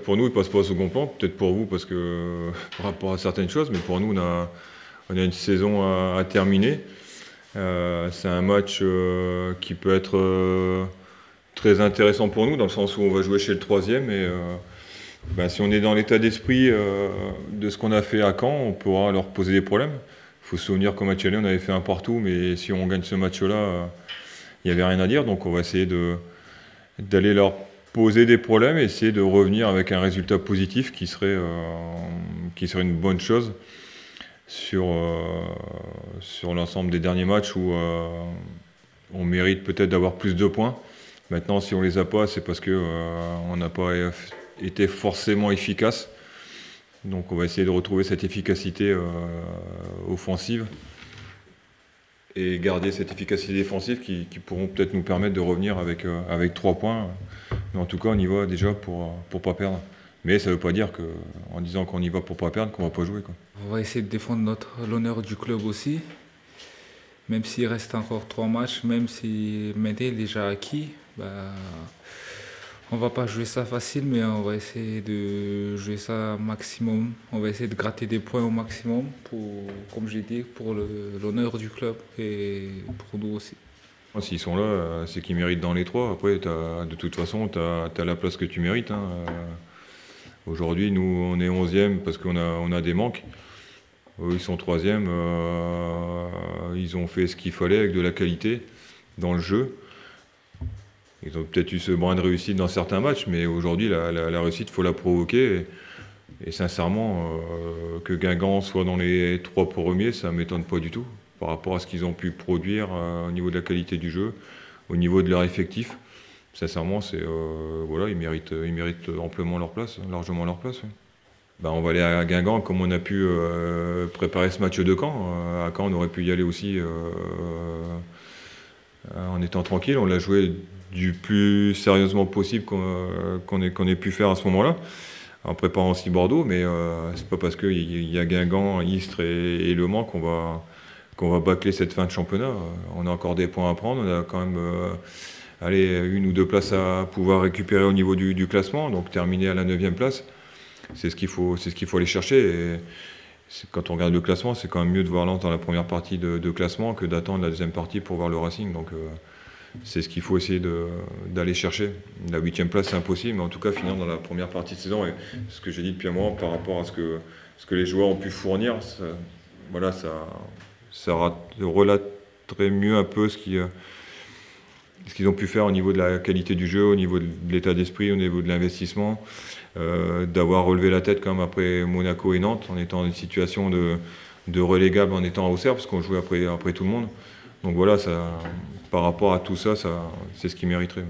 Pour nous, il ne passe pas au second plan, peut-être pour vous parce que par rapport à certaines choses, mais pour nous, on a une saison à terminer. C'est un match qui peut être très intéressant pour nous, dans le sens où on va jouer chez le troisième. Et si on est dans l'état d'esprit de ce qu'on a fait à Caen, on pourra leur poser des problèmes. Il faut se souvenir qu'au match aller, on avait fait un partout, mais si on gagne ce match-là, il n'y avait rien à dire. Donc on va essayer d'aller leur poser des problèmes et essayer de revenir avec un résultat positif qui serait une bonne chose sur l'ensemble des derniers matchs où on mérite peut-être d'avoir plus de points. Maintenant, si on les a pas, c'est parce qu'on n'a pas été forcément efficace. Donc on va essayer de retrouver cette efficacité offensive et garder cette efficacité défensive qui pourront peut-être nous permettre de revenir avec 3 points. Mais en tout cas, on y va déjà pour pas perdre. Mais ça ne veut pas dire qu'en disant qu'on y va pour pas perdre, qu'on va pas jouer, quoi. On va essayer de défendre l'honneur du club aussi, même s'il reste encore 3 matchs, même si Médé est déjà acquis. On va pas jouer ça facile, mais on va essayer de jouer ça maximum. On va essayer de gratter des points au maximum, comme j'ai dit, pour l'honneur du club et pour nous aussi. S'ils sont là, c'est qu'ils méritent dans les 3. Après, de toute façon, tu as la place que tu mérites, hein. Aujourd'hui, nous, on est 11e parce qu'on a des manques. Eux, ils sont 3e. Ils ont fait ce qu'il fallait avec de la qualité dans le jeu. Ils ont peut-être eu ce brin de réussite dans certains matchs, mais aujourd'hui, la réussite, il faut la provoquer. Et sincèrement, que Guingamp soit dans les 3 premiers, ça ne m'étonne pas du tout, par rapport à ce qu'ils ont pu produire au niveau de la qualité du jeu, au niveau de leur effectif. Sincèrement, voilà, ils méritent amplement leur place, largement leur place. Oui. On va aller à Guingamp comme on a pu préparer ce match de Caen. À Caen, on aurait pu y aller aussi en étant tranquille. On l'a joué du plus sérieusement possible qu'on ait pu faire à ce moment-là, en préparant aussi Bordeaux, mais c'est pas parce qu'il y a Guingamp, Istres et Le Mans qu'on va bâcler cette fin de championnat. On a encore des points à prendre, on a quand même 1 ou 2 places à pouvoir récupérer au niveau du classement, donc terminer à la 9e place, c'est ce qu'il faut aller chercher. Et quand on regarde le classement, c'est quand même mieux de voir Lens dans la première partie de classement que d'attendre la deuxième partie pour voir le Racing. Donc c'est ce qu'il faut essayer d'aller chercher. La 8e place, c'est impossible, mais en tout cas, finir dans la première partie de saison, et ce que j'ai dit depuis un moment par rapport à ce que les joueurs ont pu fournir, ça relaterait mieux un peu ce qu'ils ont pu faire au niveau de la qualité du jeu, au niveau de l'état d'esprit, au niveau de l'investissement, d'avoir relevé la tête quand même après Monaco et Nantes, en étant dans une situation de relégable, en étant à Auxerre, parce qu'on jouait après tout le monde. Donc voilà, par rapport à tout ça, c'est ce qu'ils mériteraient.